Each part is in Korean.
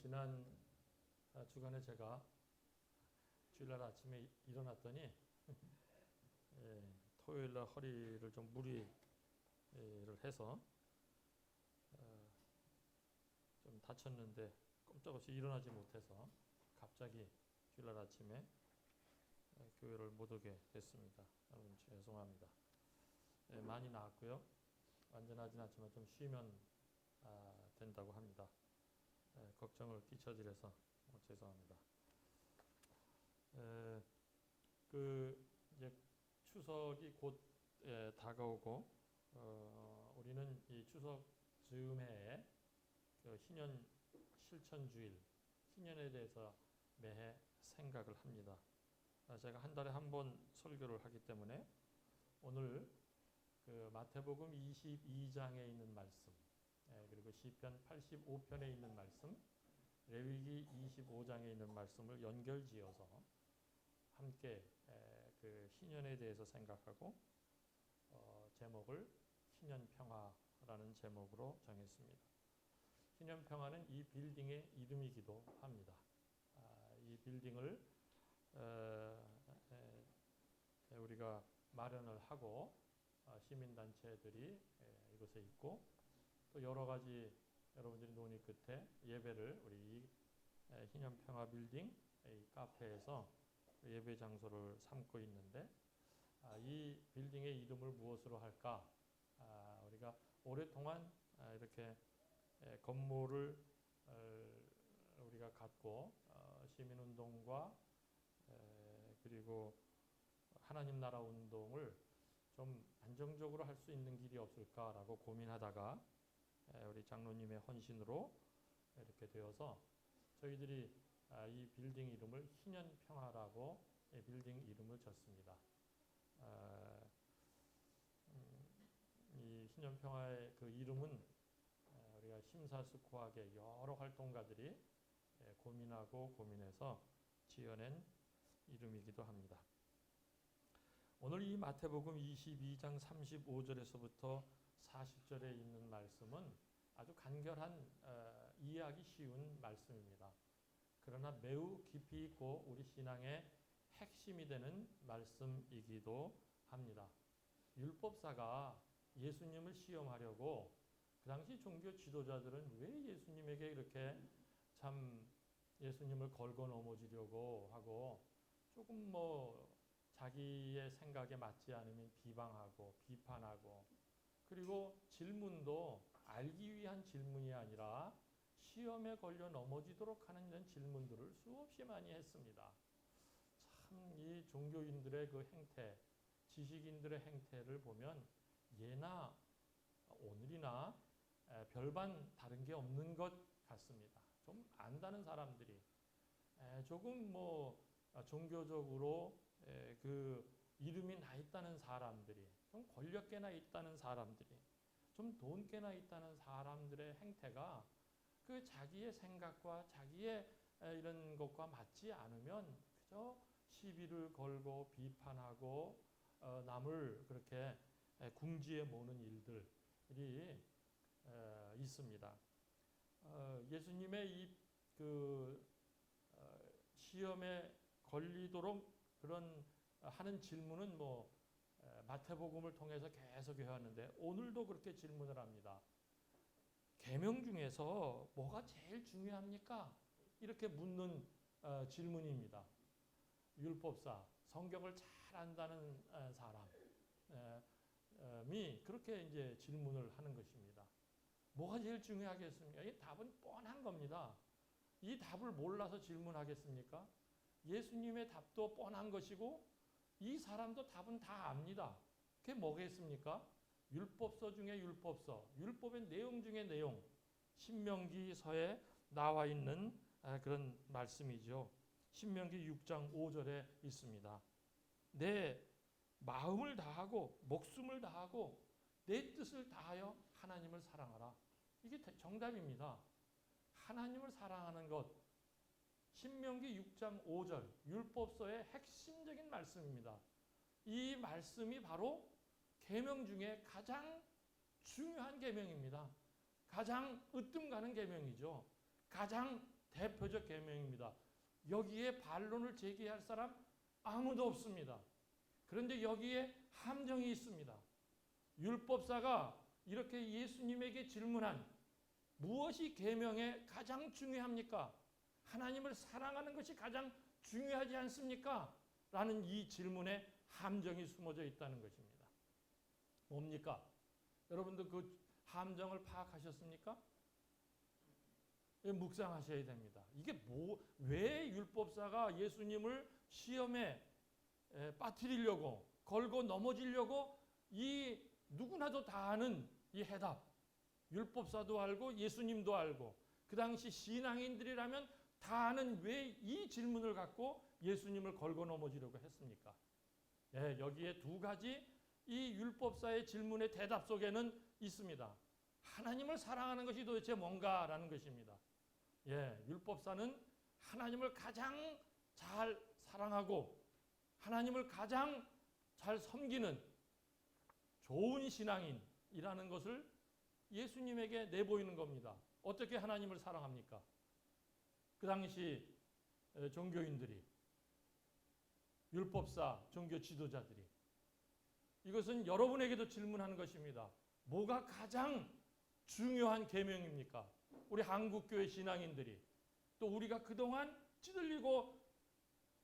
지난 주간에 제가 주일날 아침에 일어났더니 토요일날 허리를 좀 무리를 해서 좀 다쳤는데 꼼짝없이 일어나지 못해서 갑자기 주일날 아침에 교회를 못 오게 됐습니다. 여러분 죄송합니다. 많이 나았고요. 완전하진 않지만 좀 쉬면 된다고 합니다. 걱정을 끼쳐드려서 죄송합니다. 이제 추석이 곧 다가오고 우리는 이 추석 즈음해에 그 희년 실천주일, 희년에 대해서 매해 생각을 합니다. 제가 한 달에 한 번 설교를 하기 때문에 오늘 그 마태복음 22장에 있는 말씀, 그리고 시편 85편에 있는 말씀, 레위기 25장에 있는 말씀을 연결지어서 함께 그 희년에 대해서 생각하고 제목을 희년평화라는 제목으로 정했습니다. 희년평화는 이 빌딩의 이름이기도 합니다. 이 빌딩을 우리가 마련을 하고 시민단체들이 이곳에 있고 또 여러 가지 여러분들이 논의 끝에 예배를 우리 희년평화 빌딩 이 카페에서 예배 장소를 삼고 있는데 이 빌딩의 이름을 무엇으로 할까? 우리가 오랫동안 이렇게 건물을 우리가 갖고 시민운동과 그리고 하나님 나라 운동을 좀 안정적으로 할 수 있는 길이 없을까라고 고민하다가 우리 장로님의 헌신으로 이렇게 되어서 저희들이 이 빌딩 이름을 희년평화라고 빌딩 이름을 졌습니다. 이 희년평화의 그 이름은 우리가 심사숙고하게 여러 활동가들이 고민하고 고민해서 지어낸 이름이기도 합니다. 오늘 이 마태복음 22장 35절에서부터 40절에 있는 말씀은 아주 간결한 이해하기 쉬운 말씀입니다. 그러나 매우 깊이 있고 우리 신앙의 핵심이 되는 말씀이기도 합니다. 율법사가 예수님을 시험하려고 그 당시 종교 지도자들은 왜 예수님에게 이렇게 참 예수님을 걸고 넘어지려고 하고 조금 자기의 생각에 맞지 않으면 비방하고 비판하고 그리고 질문도 알기 위한 질문이 아니라 시험에 걸려 넘어지도록 하는 이런 질문들을 수없이 많이 했습니다. 참 이 종교인들의 그 행태, 지식인들의 행태를 보면 예나 오늘이나 별반 다른 게 없는 것 같습니다. 좀 안다는 사람들이 조금 종교적으로 그 이름이 나 있다는 사람들이 좀 권력계나 있다는 사람들이 좀 돈계나 있다는 사람들의 행태가 그 자기의 생각과 자기의 이런 것과 맞지 않으면 그저 시비를 걸고 비판하고 남을 그렇게 궁지에 모는 일들이 있습니다. 예수님의 그 시험에 걸리도록 그런 하는 질문은 마태복음을 통해서 계속 해왔는데 오늘도 그렇게 질문을 합니다. 계명 중에서 뭐가 제일 중요합니까? 이렇게 묻는 질문입니다. 율법사, 성경을 잘 안다는 사람이 그렇게 이제 질문을 하는 것입니다. 뭐가 제일 중요하겠습니까? 이 답은 뻔한 겁니다. 이 답을 몰라서 질문하겠습니까? 예수님의 답도 뻔한 것이고 이 사람도 답은 다 압니다. 그게 뭐겠습니까? 율법서 중에 율법서, 율법의 내용 중에 내용, 신명기서에 나와 있는 그런 말씀이죠. 신명기 6장 5절에 있습니다. 내 마음을 다하고 목숨을 다하고 내 뜻을 다하여 하나님을 사랑하라. 이게 정답입니다. 하나님을 사랑하는 것, 신명기 6장 5절 율법서의 핵심적인 말씀입니다. 이 말씀이 바로 계명 중에 가장 중요한 계명입니다. 가장 으뜸 가는 계명이죠. 가장 대표적 계명입니다. 여기에 반론을 제기할 사람 아무도 없습니다. 그런데 여기에 함정이 있습니다. 율법사가 이렇게 예수님에게 질문한 무엇이 계명에 가장 중요합니까? 하나님을 사랑하는 것이 가장 중요하지 않습니까? 라는 이 질문에 함정이 숨어져 있다는 것입니다. 뭡니까? 여러분도 그 함정을 파악하셨습니까? 묵상하셔야 됩니다. 이게 왜 율법사가 예수님을 시험에 빠뜨리려고 걸고 넘어지려고 이 누구나도 다 아는 이 해답, 율법사도 알고 예수님도 알고 그 당시 신앙인들이라면 다 아는 왜 이 질문을 갖고 예수님을 걸고 넘어지려고 했습니까? 여기에 두 가지 이 율법사의 질문의 대답 속에는 있습니다. 하나님을 사랑하는 것이 도대체 뭔가라는 것입니다. 율법사는 하나님을 가장 잘 사랑하고 하나님을 가장 잘 섬기는 좋은 신앙인이라는 것을 예수님에게 내보이는 겁니다. 어떻게 하나님을 사랑합니까? 그 당시 종교인들이, 율법사, 종교 지도자들이 이것은 여러분에게도 질문하는 것입니다. 뭐가 가장 중요한 계명입니까? 우리 한국교회 신앙인들이 또 우리가 그동안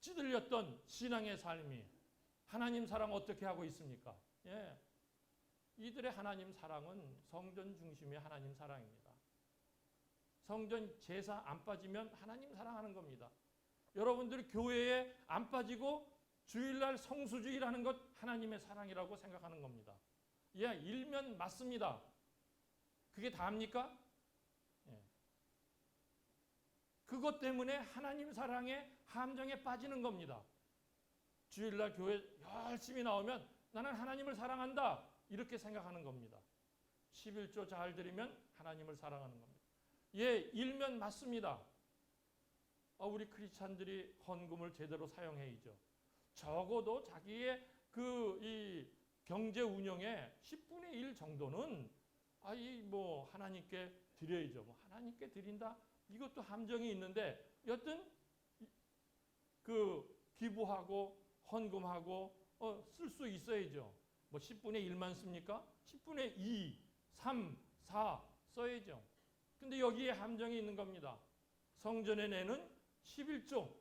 찌들렸던 신앙의 삶이 하나님 사랑 어떻게 하고 있습니까? 이들의 하나님 사랑은 성전 중심의 하나님 사랑입니다. 성전 제사 안 빠지면 하나님 사랑하는 겁니다. 여러분들이 교회에 안 빠지고 주일날 성수주의라는 것 하나님의 사랑이라고 생각하는 겁니다. 일면 맞습니다. 그게 다입니까? 그것 때문에 하나님 사랑의 함정에 빠지는 겁니다. 주일날 교회 열심히 나오면 나는 하나님을 사랑한다 이렇게 생각하는 겁니다. 11조 잘 드리면 하나님을 사랑하는 겁니다. 일면 맞습니다. 우리 크리스찬들이 헌금을 제대로 사용해야죠. 적어도 자기의 이 경제 운영의 10분의 1 정도는 하나님께 드려야죠. 하나님께 드린다? 이것도 함정이 있는데 여튼 기부하고 헌금하고 쓸 수 있어야죠. 10분의 1만 씁니까? 10분의 2, 3, 4 써야죠. 근데 여기에 함정이 있는 겁니다. 성전에 내는 11조.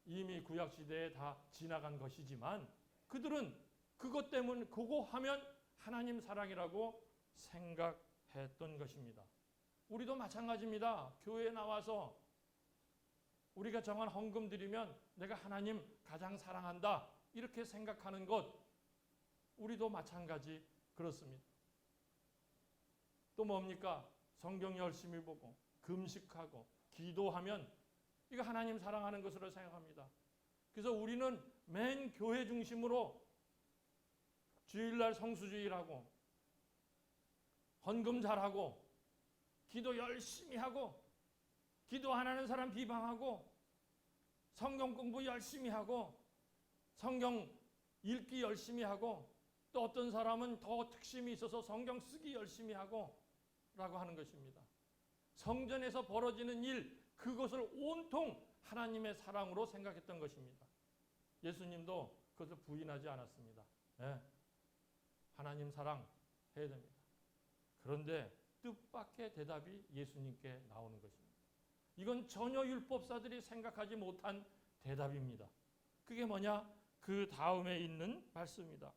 이미 구약시대에 다 지나간 것이지만 그들은 그것 때문에 그거 하면 하나님 사랑이라고 생각했던 것입니다. 우리도 마찬가지입니다. 교회에 나와서 우리가 정한 헌금 드리면 내가 하나님 가장 사랑한다 이렇게 생각하는 것 우리도 마찬가지 그렇습니다. 또 뭡니까? 성경 열심히 보고 금식하고 기도하면 이거 하나님 사랑하는 것으로 생각합니다. 그래서 우리는 맨 교회 중심으로 주일날 성수주의라고 헌금 잘하고 기도 열심히 하고 기도 안 하는 사람 비방하고 성경 공부 열심히 하고 성경 읽기 열심히 하고 또 어떤 사람은 더 특심이 있어서 성경 쓰기 열심히 하고 라고 하는 것입니다. 성전에서 벌어지는 일 그것을 온통 하나님의 사랑으로 생각했던 것입니다. 예수님도 그것을 부인하지 않았습니다. 하나님 사랑 해야 됩니다. 그런데 뜻밖의 대답이 예수님께 나오는 것입니다. 이건 전혀 율법사들이 생각하지 못한 대답입니다. 그게 뭐냐? 그 다음에 있는 말씀입니다.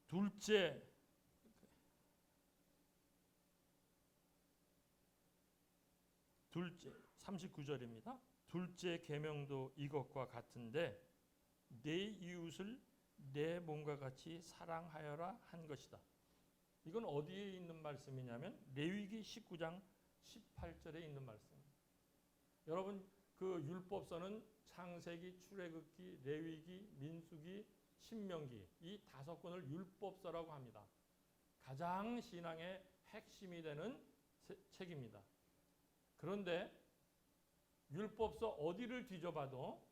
둘째 39절입니다. 둘째 계명도 이것과 같은데 내 이웃을 내 몸과 같이 사랑하여라 한 것이다. 이건 어디에 있는 말씀이냐면 레위기 19장 18절에 있는 말씀입니다. 여러분 그 율법서는 창세기, 출애굽기, 레위기, 민수기, 신명기 이 5권을 율법서라고 합니다. 가장 신앙의 핵심이 되는 책입니다. 그런데 율법서 어디를 뒤져봐도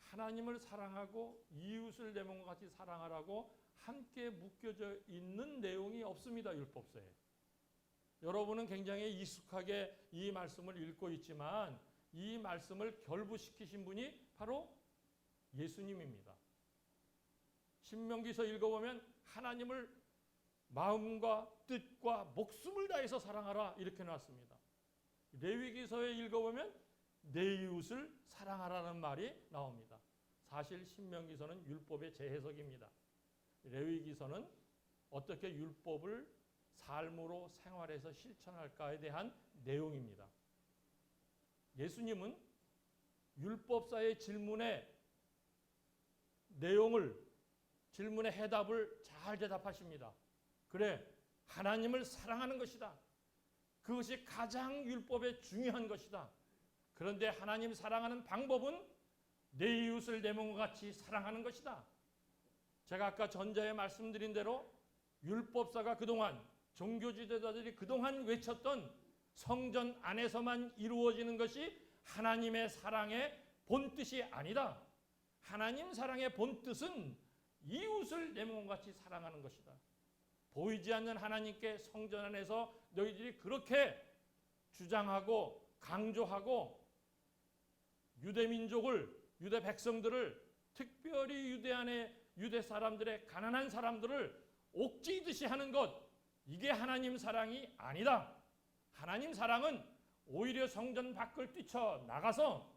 하나님을 사랑하고 이웃을 내 몸과 같이 사랑하라고 함께 묶여져 있는 내용이 없습니다. 율법서에. 여러분은 굉장히 익숙하게 이 말씀을 읽고 있지만 이 말씀을 결부시키신 분이 바로 예수님입니다. 신명기서 읽어보면 하나님을 마음과 뜻과 목숨을 다해서 사랑하라 이렇게 놨습니다. 레위기서에 읽어보면 내 이웃을 사랑하라는 말이 나옵니다. 사실 신명기서는 율법의 재해석입니다. 레위기서는 어떻게 율법을 삶으로 생활해서 실천할까에 대한 내용입니다. 예수님은 율법사의 질문의 내용을, 질문의 해답을 잘 대답하십니다. 그래, 하나님을 사랑하는 것이다. 그것이 가장 율법에 중요한 것이다. 그런데 하나님 사랑하는 방법은 내 이웃을 내 몸과 같이 사랑하는 것이다. 제가 아까 전자에 말씀드린 대로 율법사가 그동안, 종교 지도자들이 그동안 외쳤던 성전 안에서만 이루어지는 것이 하나님의 사랑의 본뜻이 아니다. 하나님 사랑의 본뜻은 이웃을 내 몸과 같이 사랑하는 것이다. 보이지 않는 하나님께 성전 안에서 너희들이 그렇게 주장하고 강조하고 유대 민족을, 유대 백성들을, 특별히 유대 안에 유대 사람들의 가난한 사람들을 옥죄이듯이 하는 것, 이게 하나님 사랑이 아니다. 하나님 사랑은 오히려 성전 밖을 뛰쳐나가서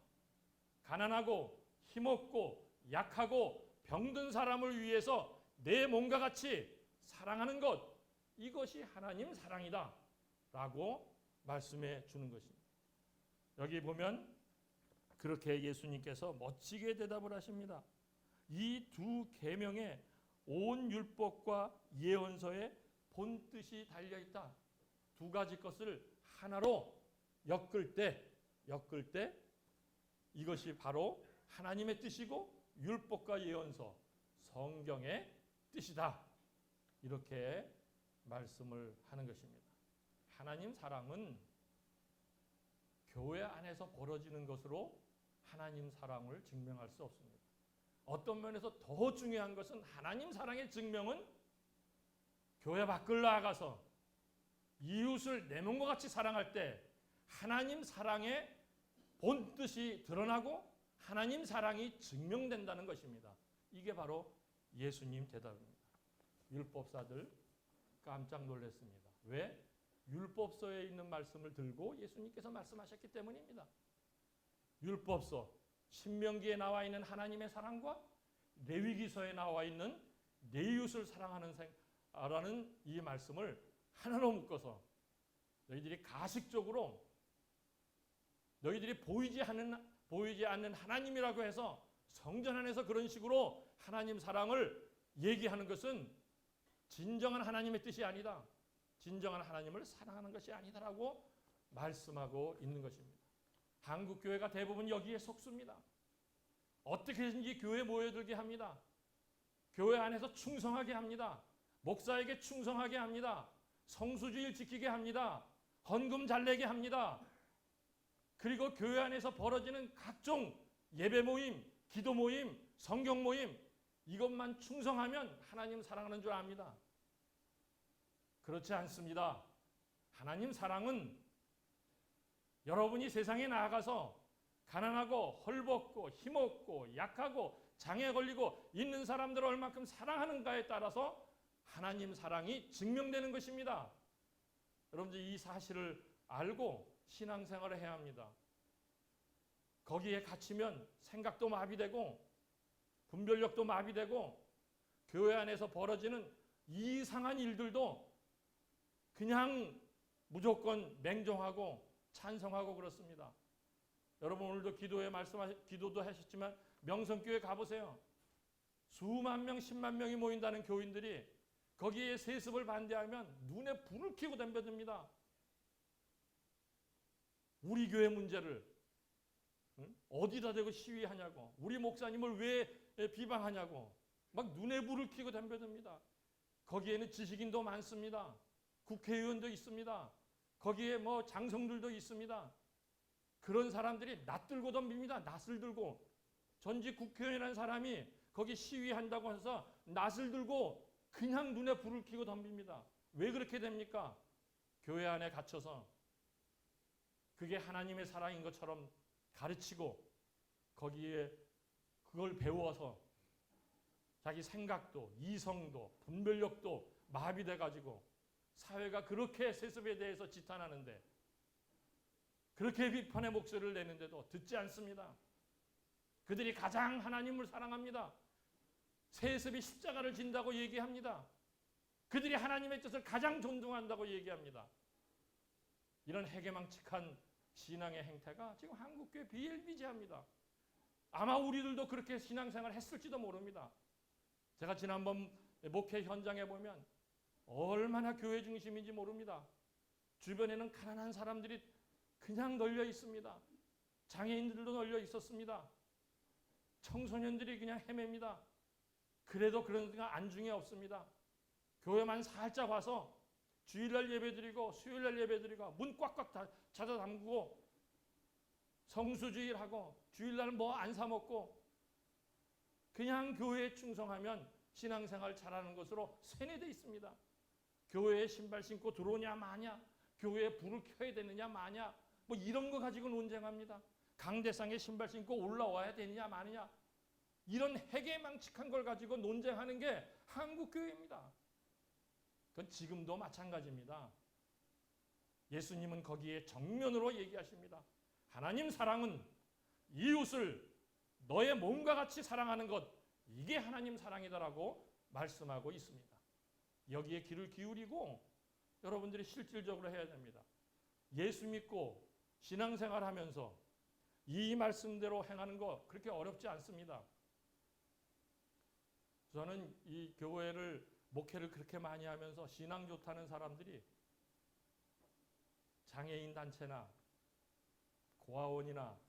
가난하고 힘없고 약하고 병든 사람을 위해서 내 몸과 같이 사랑하는 것, 이것이 하나님 사랑이다 라고 말씀해 주는 것입니다. 여기 보면 그렇게 예수님께서 멋지게 대답을 하십니다. 이 두 계명에 온 율법과 예언서에 본뜻이 달려있다. 두 가지 것을 하나로 엮을 때 이것이 바로 하나님의 뜻이고 율법과 예언서, 성경의 뜻이다. 이렇게 말씀을 하는 것입니다. 하나님 사랑은 교회 안에서 벌어지는 것으로 하나님 사랑을 증명할 수 없습니다. 어떤 면에서 더 중요한 것은 하나님 사랑의 증명은 교회 밖을 나가서 이웃을 내 몸과 같이 사랑할 때 하나님 사랑의 본뜻이 드러나고 하나님 사랑이 증명된다는 것입니다. 이게 바로 예수님 대답입니다. 율법사들 깜짝 놀랐습니다. 왜? 율법서에 있는 말씀을 들고 예수님께서 말씀하셨기 때문입니다. 율법서, 신명기에 나와 있는 하나님의 사랑과 레위기서에 나와 있는 내 이웃을 사랑하는 이 말씀을 하나로 묶어서 너희들이 가식적으로 너희들이 보이지 않는 하나님이라고 해서 성전 안에서 그런 식으로 하나님 사랑을 얘기하는 것은 진정한 하나님의 뜻이 아니다. 진정한 하나님을 사랑하는 것이 아니다라고 말씀하고 있는 것입니다. 한국 교회가 대부분 여기에 속습니다. 어떻게든지 교회에 모여들게 합니다. 교회 안에서 충성하게 합니다. 목사에게 충성하게 합니다. 성수주의를 지키게 합니다. 헌금 잘 내게 합니다. 그리고 교회 안에서 벌어지는 각종 예배 모임, 기도 모임, 성경 모임, 이것만 충성하면 하나님 사랑하는 줄 압니다. 그렇지 않습니다. 하나님 사랑은 여러분이 세상에 나아가서 가난하고 헐벗고 힘없고 약하고 장애 걸리고 있는 사람들을 얼마큼 사랑하는가에 따라서 하나님 사랑이 증명되는 것입니다. 여러분들 이 사실을 알고 신앙생활을 해야 합니다. 거기에 갇히면 생각도 마비되고 분별력도 마비되고 교회 안에서 벌어지는 이상한 일들도 그냥 무조건 맹종하고 찬성하고 그렇습니다. 여러분 오늘도 기도도 하셨지만 명성교회 가보세요. 수만 명, 10만 명이 모인다는 교인들이 거기에 세습을 반대하면 눈에 불을 켜고 덤벼듭니다. 우리 교회 문제를 어디다 대고 시위하냐고, 우리 목사님을 왜 비방하냐고 막 눈에 불을 켜고 덤벼듭니다. 거기에는 지식인도 많습니다. 국회의원도 있습니다. 거기에 뭐 장성들도 있습니다. 그런 사람들이 낯들고 덤빕니다. 낯을 들고. 전직 국회의원이라는 사람이 거기 시위한다고 해서 낯을 들고 그냥 눈에 불을 켜고 덤빕니다. 왜 그렇게 됩니까? 교회 안에 갇혀서 그게 하나님의 사랑인 것처럼 가르치고 거기에 그걸 배워서 자기 생각도 이성도 분별력도 마비돼 가지고 사회가 그렇게 세습에 대해서 지탄하는데 그렇게 비판의 목소리를 내는데도 듣지 않습니다. 그들이 가장 하나님을 사랑합니다. 세습이 십자가를 진다고 얘기합니다. 그들이 하나님의 뜻을 가장 존중한다고 얘기합니다. 이런 해괴망측한 신앙의 행태가 지금 한국교회 비일비재합니다. 아마 우리들도 그렇게 신앙생활을 했을지도 모릅니다. 제가 지난번 목회 현장에 보면 얼마나 교회 중심인지 모릅니다. 주변에는 가난한 사람들이 그냥 널려 있습니다. 장애인들도 널려 있었습니다. 청소년들이 그냥 헤맵니다. 그래도 그런 데가 안중에 없습니다. 교회만 살짝 와서 주일날 예배드리고 수요일날 예배드리고 문 꽉꽉 닫아 잠그고 성수주일하고 주일날 뭐 안 사 먹고 그냥 교회에 충성하면 신앙생활 잘하는 것으로 세뇌되어 있습니다. 교회에 신발 신고 들어오냐 마냐, 교회에 불을 켜야 되느냐 마냐, 뭐 이런 거 가지고 논쟁합니다. 강대상에 신발 신고 올라와야 되느냐 마느냐, 이런 해괴망측한 걸 가지고 논쟁하는 게 한국교회입니다. 그건 지금도 마찬가지입니다. 예수님은 거기에 정면으로 얘기하십니다. 하나님 사랑은 이웃을 너의 몸과 같이 사랑하는 것, 이게 하나님 사랑이다라고 말씀하고 있습니다. 여기에 귀를 기울이고 여러분들이 실질적으로 해야 됩니다. 예수 믿고 신앙생활 하면서 이 말씀대로 행하는 거 그렇게 어렵지 않습니다. 저는 이 교회를 목회를 그렇게 많이 하면서 신앙 좋다는 사람들이 장애인 단체나 고아원이나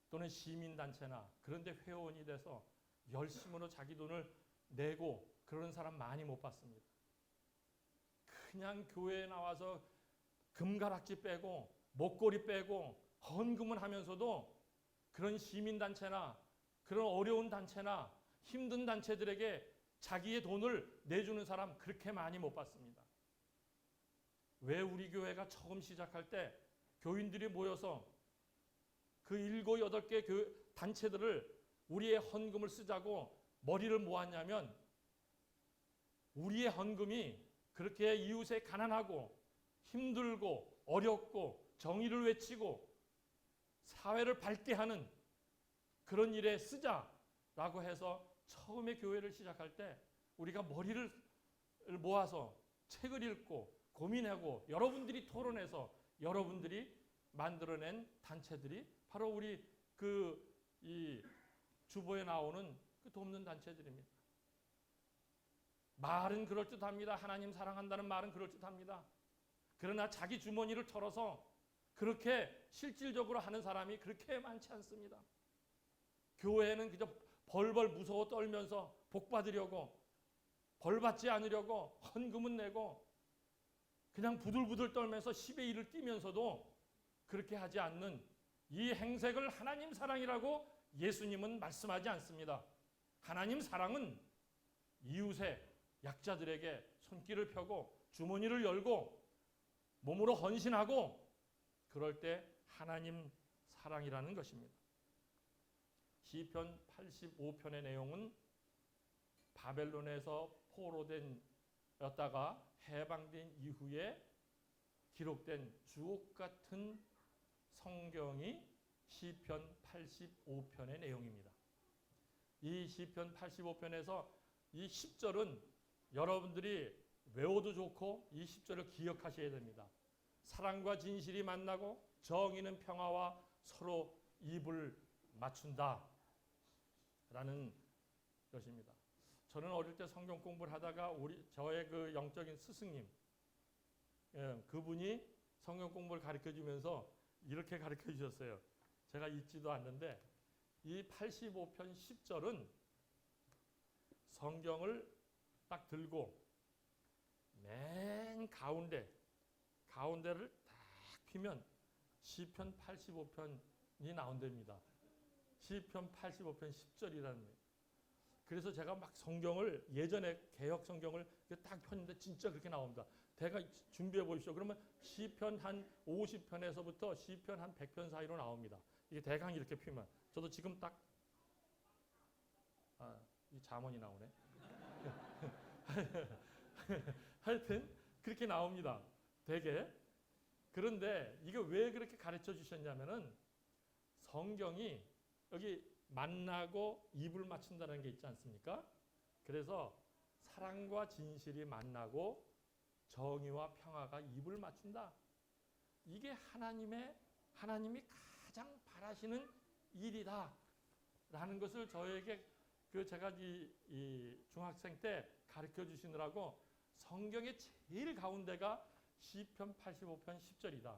또는 시민단체나 그런 데 회원이 돼서 열심으로 자기 돈을 내고 그런 사람 많이 못 봤습니다. 그냥 교회에 나와서 금가락지 빼고 목걸이 빼고 헌금을 하면서도 그런 시민단체나 그런 어려운 단체나 힘든 단체들에게 자기의 돈을 내주는 사람 그렇게 많이 못 봤습니다. 왜 우리 교회가 처음 시작할 때 교인들이 모여서 그 7, 8개 단체들을 우리의 헌금을 쓰자고 머리를 모았냐면 우리의 헌금이 그렇게 이웃에 가난하고 힘들고 어렵고 정의를 외치고 사회를 밝게 하는 그런 일에 쓰자라고 해서 처음에 교회를 시작할 때 우리가 머리를 모아서 책을 읽고 고민하고 여러분들이 토론해서 여러분들이 만들어낸 단체들이 바로 우리 이 주보에 나오는 그 돕는 단체들입니다. 말은 그럴듯합니다. 하나님 사랑한다는 말은 그럴듯합니다. 그러나 자기 주머니를 털어서 그렇게 실질적으로 하는 사람이 그렇게 많지 않습니다. 교회는 그저 벌벌 무서워 떨면서 복 받으려고 벌 받지 않으려고 헌금은 내고 그냥 부들부들 떨면서 10의 1을 띄면서도 그렇게 하지 않는 이 행색을 하나님 사랑이라고 예수님은 말씀하지 않습니다. 하나님 사랑은 이웃의 약자들에게 손길을 펴고 주머니를 열고 몸으로 헌신하고 그럴 때 하나님 사랑이라는 것입니다. 시편 85편의 내용은 바벨론에서 포로되었다가 해방된 이후에 기록된 주옥 같은 성경이 시편 85편의 내용입니다. 이 시편 85편에서 이 10절은 여러분들이 외워도 좋고 이 10절을 기억하셔야 됩니다. 사랑과 진실이 만나고 정의는 평화와 서로 입을 맞춘다 라는 것입니다. 저는 어릴 때 성경 공부를 하다가 저의 그 영적인 스승님 그분이 성경 공부를 가르쳐 주면서 이렇게 가르쳐 주셨어요. 제가 잊지도 않는데 이 85편 10절은 성경을 딱 들고 맨 가운데를 딱 피면 시편 85편이 나온답니다. 시편 85편 10절이라는 거예요. 그래서 제가 막 성경을 예전에 개혁 성경을 딱 폈는데 진짜 그렇게 나옵니다. 대가 준비해 보십시오. 그러면 시편 한 50편에서부터 시편 한 100편 사이로 나옵니다. 이게 대강 이렇게 피면 저도 지금 딱 이 잠언이 나오네. 하여튼 그렇게 나옵니다. 되게. 그런데 이거 왜 그렇게 가르쳐 주셨냐면은 성경이 여기 만나고 입을 맞춘다는 게 있지 않습니까? 그래서 사랑과 진실이 만나고 정의와 평화가 입을 맞춘다. 이게 하나님이 가장 바라시는 일이다. 라는 것을 저에게 제가 이 중학생 때 가르쳐 주시느라고 성경의 제일 가운데가 시편 85편 10절이다.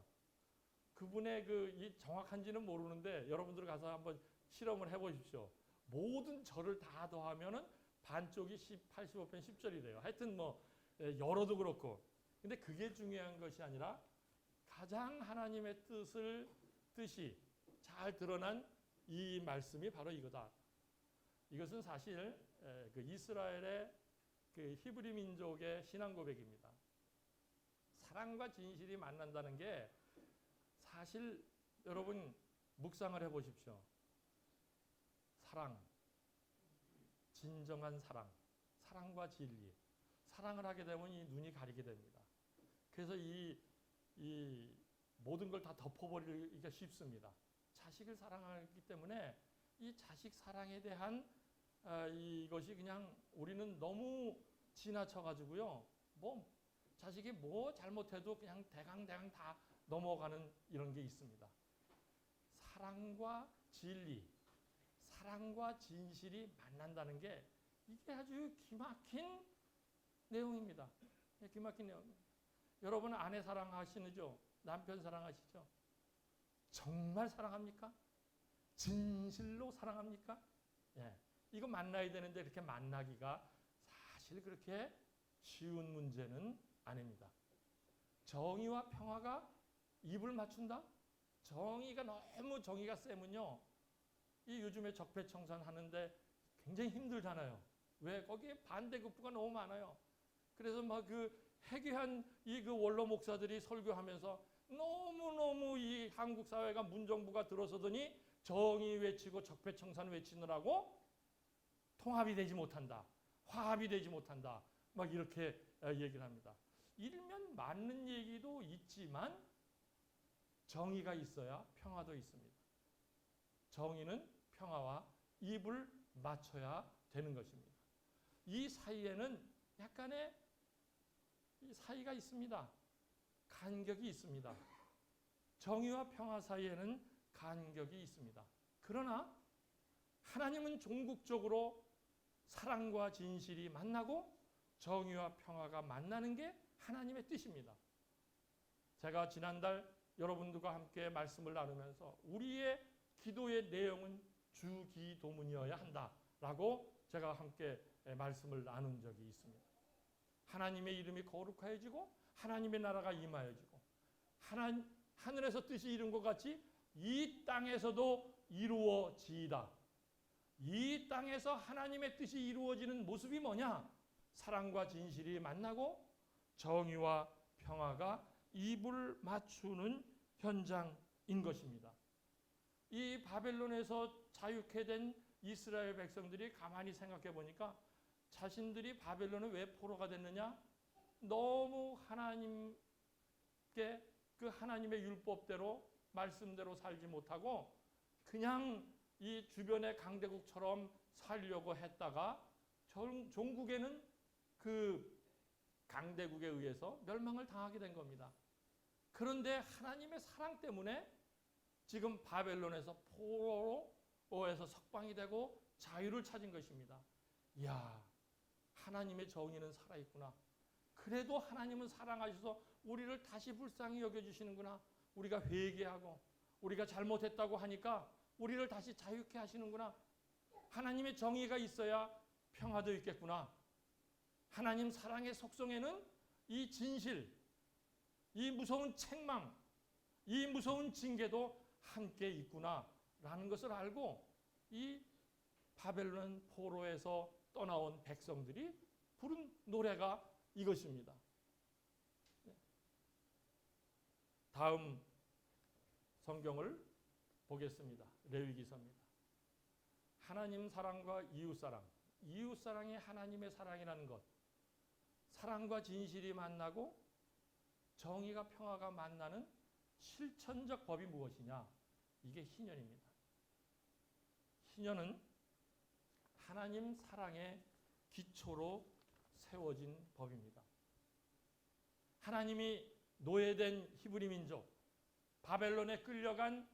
그분의 이 정확한지는 모르는데 여러분들 가서 한번 실험을 해보십시오. 모든 절을 다 더하면은 반쪽이 85편 10절이래요. 하여튼 뭐 열어도 그렇고. 근데 그게 중요한 것이 아니라 가장 하나님의 뜻이 잘 드러난 이 말씀이 바로 이거다. 이것은 사실 그 이스라엘의 그 히브리 민족의 신앙 고백입니다. 사랑과 진실이 만난다는 게 사실 여러분 묵상을 해보십시오. 사랑, 진정한 사랑, 사랑과 진리. 사랑을 하게 되면 이 눈이 가리게 됩니다. 그래서 이 모든 걸 다 덮어버리기가 쉽습니다. 자식을 사랑하기 때문에 이 자식 사랑에 대한 이것이 그냥 우리는 너무 지나쳐가지고요. 뭐 자식이 뭐 잘못해도 그냥 대강 다 넘어가는 이런 게 있습니다. 사랑과 진리, 사랑과 진실이 만난다는 게 이게 아주 기막힌 내용입니다. 기막힌 내용입니다. 여러분 아내 사랑하시죠? 남편 사랑하시죠? 정말 사랑합니까? 진실로 사랑합니까? 예. 이거 만나야 되는데 그렇게 만나기가 사실 그렇게 쉬운 문제는 아닙니다. 정의와 평화가 입을 맞춘다? 정의가 세면요. 이 요즘에 적폐청산 하는데 굉장히 힘들잖아요. 왜? 거기에 반대급부가 너무 많아요. 그래서 막 해괴한 그 원로 목사들이 설교하면서 너무너무 이 한국 사회가 문정부가 들어서더니 정의 외치고 적폐청산 외치느라고 통합이 되지 못한다. 화합이 되지 못한다. 막 이렇게 얘기를 합니다. 일면 맞는 얘기도 있지만 정의가 있어야 평화도 있습니다. 정의는 평화와 입을 맞춰야 되는 것입니다. 이 사이에는 약간의 사이가 있습니다. 간격이 있습니다. 정의와 평화 사이에는 간격이 있습니다. 그러나 하나님은 종국적으로 사랑과 진실이 만나고 정의와 평화가 만나는 게 하나님의 뜻입니다. 제가 지난달 여러분들과 함께 말씀을 나누면서 우리의 기도의 내용은 주기도문이어야 한다라고 제가 함께 말씀을 나눈 적이 있습니다. 하나님의 이름이 거룩하여지고 하나님의 나라가 임하여지고 하늘에서 뜻이 이룬 것 같이 이 땅에서도 이루어지이다. 이 땅에서 하나님의 뜻이 이루어지는 모습이 뭐냐? 사랑과 진실이 만나고 정의와 평화가 입을 맞추는 현장인 것입니다. 이 바벨론에서 자유케 된 이스라엘 백성들이 가만히 생각해 보니까 자신들이 바벨론에 왜 포로가 됐느냐? 너무 하나님께 그 하나님의 율법대로 말씀대로 살지 못하고 그냥 이 주변의 강대국처럼 살려고 했다가 종국에는 그 강대국에 의해서 멸망을 당하게 된 겁니다. 그런데 하나님의 사랑 때문에 지금 바벨론에서 포로에서 석방이 되고 자유를 찾은 것입니다. 이야, 하나님의 정의는 살아있구나. 그래도 하나님은 사랑하셔서 우리를 다시 불쌍히 여겨주시는구나. 우리가 회개하고 우리가 잘못했다고 하니까 우리를 다시 자유케 하시는구나. 하나님의 정의가 있어야 평화도 있겠구나. 하나님 사랑의 속성에는 이 진실, 이 무서운 책망, 이 무서운 징계도 함께 있구나라는 것을 알고 이 바벨론 포로에서 떠나온 백성들이 부른 노래가 이것입니다. 다음 성경을 보겠습니다. 레위기서입니다. 하나님 사랑과 이웃 사랑. 이웃 사랑이 하나님의 사랑이라는 것. 사랑과 진실이 만나고 정의가 평화가 만나는 실천적 법이 무엇이냐? 이게 희년입니다. 희년은 하나님 사랑의 기초로 세워진 법입니다. 하나님이 노예된 히브리 민족, 바벨론에 끌려간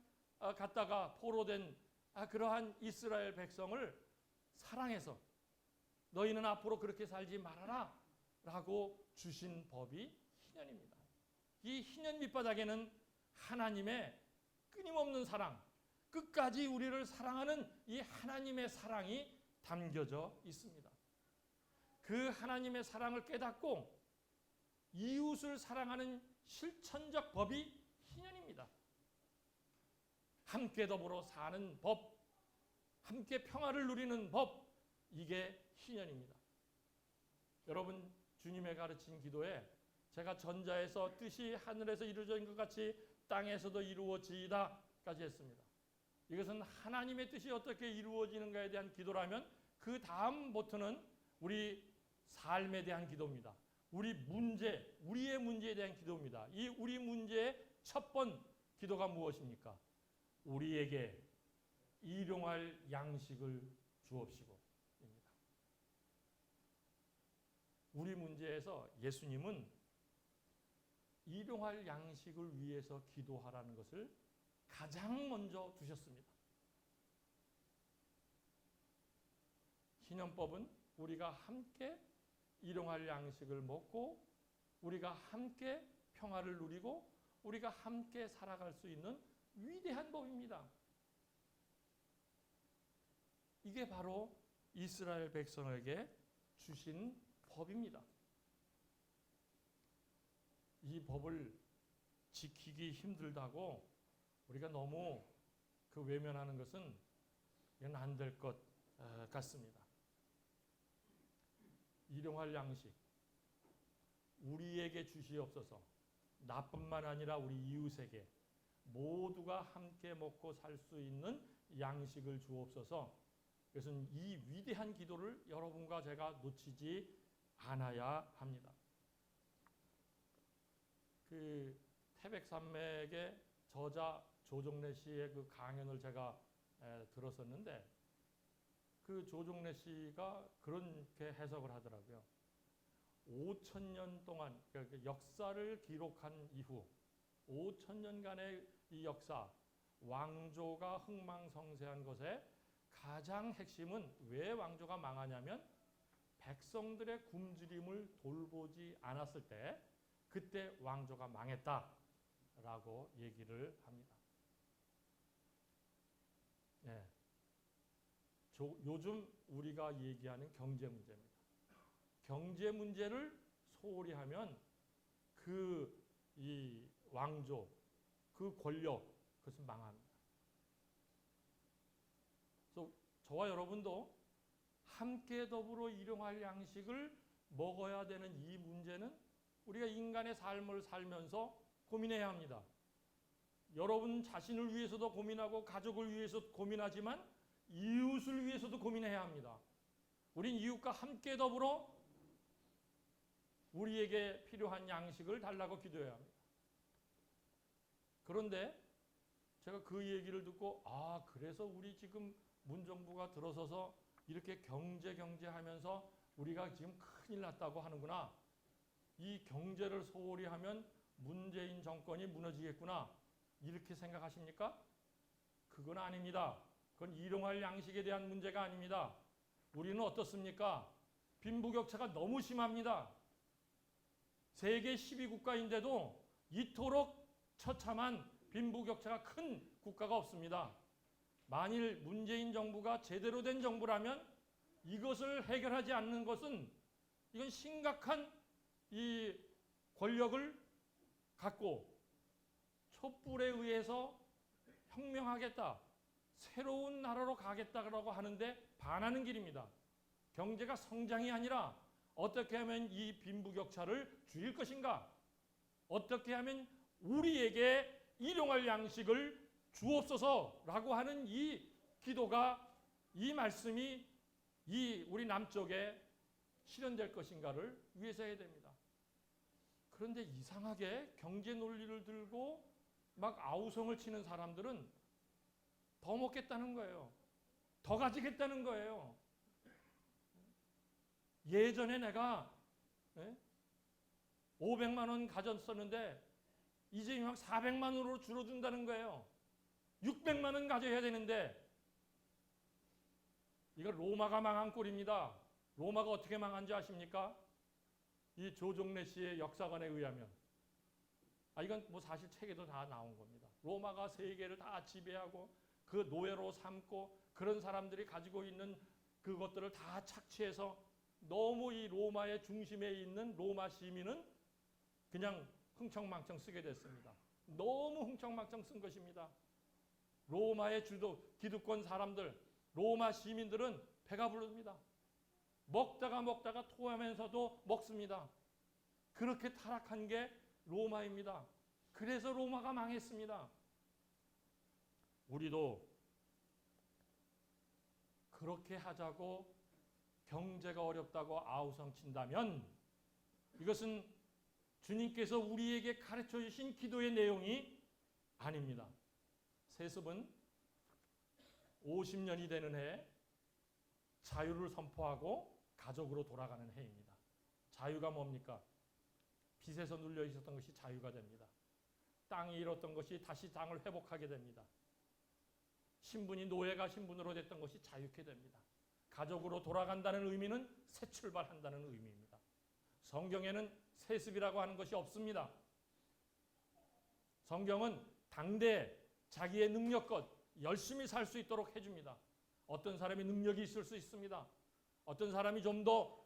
갔다가 포로된 그러한 이스라엘 백성을 사랑해서 너희는 앞으로 그렇게 살지 말아라 라고 주신 법이 희년입니다. 이 희년 밑바닥에는 하나님의 끊임없는 사랑, 끝까지 우리를 사랑하는 이 하나님의 사랑이 담겨져 있습니다. 그 하나님의 사랑을 깨닫고 이웃을 사랑하는 실천적 법이 희년입니다. 함께 더불어 사는 법, 함께 평화를 누리는 법, 이게 희년입니다. 여러분, 주님의 가르친 기도에 제가 전자에서 뜻이 하늘에서 이루어진 것 같이 땅에서도 이루어지이다까지 했습니다. 이것은 하나님의 뜻이 어떻게 이루어지는가에 대한 기도라면 그 다음 버튼은 우리 삶에 대한 기도입니다. 우리 문제, 우리의 문제에 대한 기도입니다. 이 우리 문제의 첫 번 기도가 무엇입니까? 우리에게 일용할 양식을 주옵시고 입니다. 우리 문제에서 예수님은 일용할 양식을 위해서 기도하라는 것을 가장 먼저 두셨습니다. 희년법은 우리가 함께 일용할 양식을 먹고 우리가 함께 평화를 누리고 우리가 함께 살아갈 수 있는 위대한 법입니다. 이게 바로 이스라엘 백성에게 주신 법입니다. 이 법을 지키기 힘들다고 우리가 너무 외면하는 것은 이건 안 될 것 같습니다. 일용할 양식 우리에게 주시옵소서. 나뿐만 아니라 우리 이웃에게 모두가 함께 먹고 살 수 있는 양식을 주옵소서. 그것은 이 위대한 기도를 여러분과 제가 놓치지 않아야 합니다. 그 태백산맥의 저자 조정래 씨의 그 강연을 제가 들었었는데 그 조정래 씨가 그렇게 해석을 하더라고요. 5,000년 동안 역사를 기록한 이후 5,000년간의 이 역사, 왕조가 흥망성쇠한 것에 가장 핵심은 왜 왕조가 망하냐면 백성들의 굶주림을 돌보지 않았을 때 그때 왕조가 망했다라고 얘기를 합니다. 네. 요즘 우리가 얘기하는 경제 문제입니다. 경제 문제를 소홀히 하면 이 왕조, 그 권력, 그것은 망합니다. 그래서 저와 여러분도 함께 더불어 일용할 양식을 먹어야 되는 이 문제는 우리가 인간의 삶을 살면서 고민해야 합니다. 여러분 자신을 위해서도 고민하고 가족을 위해서 고민하지만 이웃을 위해서도 고민해야 합니다. 우린 이웃과 함께 더불어 우리에게 필요한 양식을 달라고 기도해야 합니다. 그런데 제가 그 얘기를 듣고 그래서 우리 지금 문정부가 들어서서 이렇게 경제하면서 우리가 지금 큰일 났다고 하는구나. 이 경제를 소홀히 하면 문재인 정권이 무너지겠구나. 이렇게 생각하십니까? 그건 아닙니다. 그건 일용할 양식에 대한 문제가 아닙니다. 우리는 어떻습니까? 빈부격차가 너무 심합니다. 세계 12국가인데도 이토록 처참한 빈부격차가 큰 국가가 없습니다. 만일 문재인 정부가 제대로 된 정부라면 이것을 해결하지 않는 것은 이건 심각한 이 권력을 갖고 촛불에 의해서 혁명하겠다, 새로운 나라로 가겠다고 하는데 반하는 길입니다. 경제가 성장이 아니라 어떻게 하면 이 빈부격차를 줄일 것인가? 어떻게 하면 우리에게 일용할 양식을 주옵소서라고 하는 이 기도가, 이 말씀이 이 우리 남쪽에 실현될 것인가를 위해서 해야 됩니다. 그런데 이상하게 경제 논리를 들고 막 아우성을 치는 사람들은 더 먹겠다는 거예요. 더 가지겠다는 거예요. 예전에 내가 500만 원 가졌었는데 이제 막 400만 원으로 줄어든다는 거예요. 600만 원 가져야 되는데, 이거 로마가 망한 꼴입니다. 로마가 어떻게 망한지 아십니까? 이 조종래 씨의 역사관에 의하면, 이건 뭐 사실 책에도 다 나온 겁니다. 로마가 세계를 다 지배하고 그 노예로 삼고 그런 사람들이 가지고 있는 그것들을 다 착취해서 너무 이 로마의 중심에 있는 로마 시민은 그냥 흥청망청 쓰게 됐습니다. 너무 흥청망청 쓴 것입니다. 로마의 주도 기득권 사람들, 로마 시민들은 배가 부릅니다. 먹다가 토하면서도 먹습니다. 그렇게 타락한 게 로마입니다. 그래서 로마가 망했습니다. 우리도 그렇게 하자고 경제가 어렵다고 아우성친다면 이것은 주님께서 우리에게 가르쳐 주신 기도의 내용이 아닙니다. 세습은 50년이 되는 해에 자유를 선포하고 가족으로 돌아가는 해입니다. 자유가 뭡니까? 빚에서 눌려 있었던 것이 자유가 됩니다. 땅이 잃었던 것이 다시 땅을 회복하게 됩니다. 신분이 노예가 신분으로 됐던 것이 자유케 됩니다. 가족으로 돌아간다는 의미는 새 출발한다는 의미입니다. 성경에는 세습이라고 하는 것이 없습니다. 성경은 당대 자기의 능력껏 열심히 살 수 있도록 해줍니다. 어떤 사람이 능력이 있을 수 있습니다. 어떤 사람이 좀 더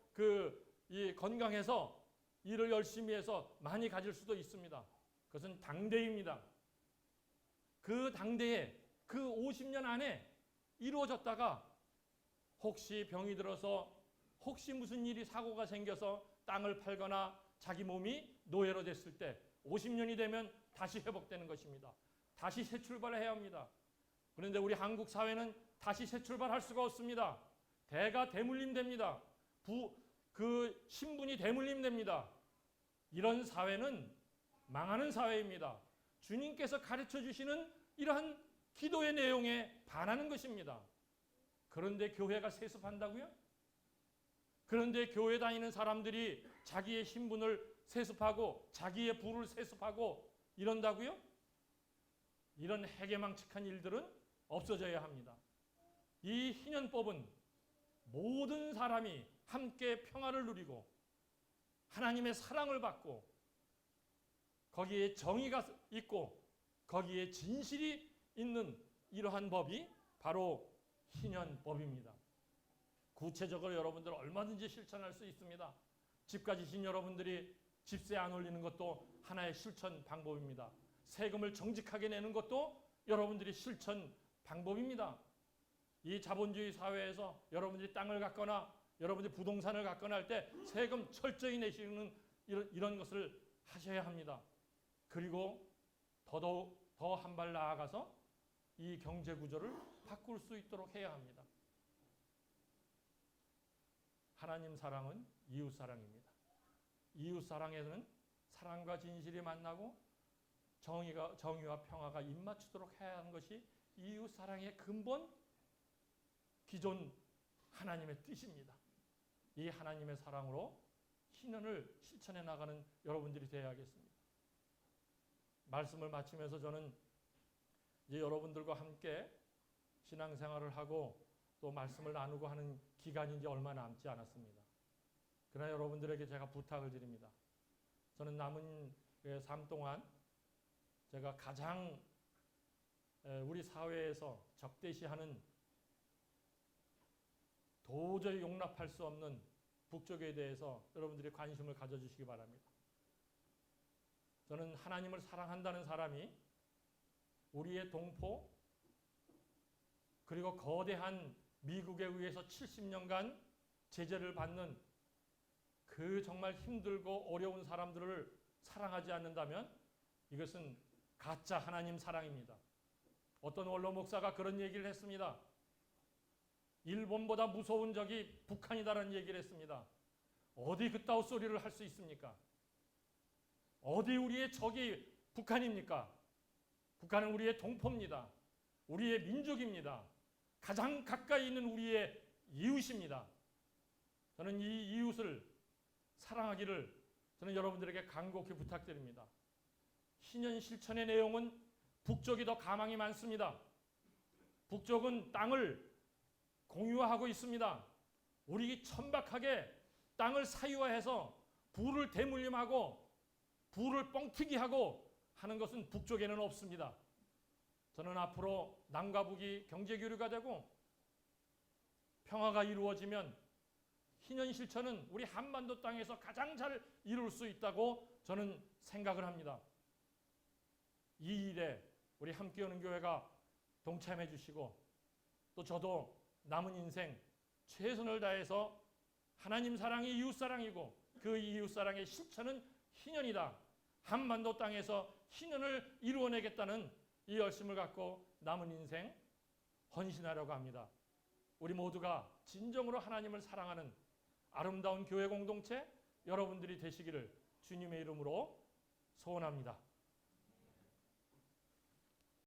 건강해서 일을 열심히 해서 많이 가질 수도 있습니다. 그것은 당대입니다. 그 당대에 그 50년 안에 이루어졌다가 혹시 병이 들어서 혹시 무슨 일이 사고가 생겨서 땅을 팔거나 자기 몸이 노예로 됐을 때 50년이 되면 다시 회복되는 것입니다. 다시 새 출발을 해야 합니다. 그런데 우리 한국 사회는 다시 새 출발할 수가 없습니다. 대가 대물림됩니다. 그 신분이 대물림됩니다. 이런 사회는 망하는 사회입니다. 주님께서 가르쳐 주시는 이러한 기도의 내용에 반하는 것입니다. 그런데 교회가 세습한다고요? 그런데 교회 다니는 사람들이 자기의 신분을 세습하고 자기의 부를 세습하고 이런다고요? 이런 해괴망측한 일들은 없어져야 합니다. 이 희년법은 모든 사람이 함께 평화를 누리고 하나님의 사랑을 받고 거기에 정의가 있고 거기에 진실이 있는 이러한 법이 바로 희년법입니다. 구체적으로 여러분들 얼마든지 실천할 수 있습니다. 집 가지신 여러분들이 집세 안 올리는 것도 하나의 실천 방법입니다. 세금을 정직하게 내는 것도 여러분들이 실천 방법입니다. 이 자본주의 사회에서 여러분들이 땅을 갖거나 여러분들이 부동산을 갖거나 할 때 세금 철저히 내시는 이런 것을 하셔야 합니다. 그리고 더 한 발 나아가서 이 경제 구조를 바꿀 수 있도록 해야 합니다. 하나님 사랑은 이웃 사랑입니다. 이웃 사랑에는 사랑과 진실이 만나고 정의와 평화가 입맞추도록 해야 하는 것이 이웃 사랑의 근본 기존 하나님의 뜻입니다. 이 하나님의 사랑으로 신년을 실천해 나가는 여러분들이 되어야겠습니다. 말씀을 마치면서 저는 이제 여러분들과 함께 신앙생활을 하고 또 말씀을 나누고 하는 기간이 이제 얼마 남지 않았습니다. 그러나 여러분들에게 제가 부탁을 드립니다. 저는 남은 삶 동안 제가 가장 우리 사회에서 적대시하는 도저히 용납할 수 없는 북쪽에 대해서 여러분들이 관심을 가져주시기 바랍니다. 저는 하나님을 사랑한다는 사람이 우리의 동포 그리고 거대한 미국에 의해서 70년간 제재를 받는 그 정말 힘들고 어려운 사람들을 사랑하지 않는다면 이것은 가짜 하나님 사랑입니다. 어떤 원로 목사가 그런 얘기를 했습니다. 일본보다 무서운 적이 북한이다라는 얘기를 했습니다. 어디 그따위 소리를 할 수 있습니까? 어디 우리의 적이 북한입니까? 북한은 우리의 동포입니다. 우리의 민족입니다. 가장 가까이 있는 우리의 이웃입니다. 저는 이 이웃을 사랑하기를 저는 여러분들에게 간곡히 부탁드립니다. 신현 실천의 내용은 북쪽이 더 가망이 많습니다. 북쪽은 땅을 공유하고 있습니다. 우리 천박하게 땅을 사유화해서 부를 대물림하고 부를 뻥튀기하고 하는 것은 북쪽에는 없습니다. 저는 앞으로 남과 북이 경제 교류가 되고 평화가 이루어지면 희년 실천은 우리 한반도 땅에서 가장 잘 이룰 수 있다고 저는 생각을 합니다. 이 일에 우리 함께 오는 교회가 동참해 주시고 또 저도 남은 인생 최선을 다해서 하나님 사랑이 이웃 사랑이고 그 이웃 사랑의 실천은 희년이다. 한반도 땅에서 희년을 이루어내겠다는 이 열심을 갖고 남은 인생 헌신하려고 합니다. 우리 모두가 진정으로 하나님을 사랑하는 아름다운 교회 공동체 여러분들이 되시기를 주님의 이름으로 소원합니다.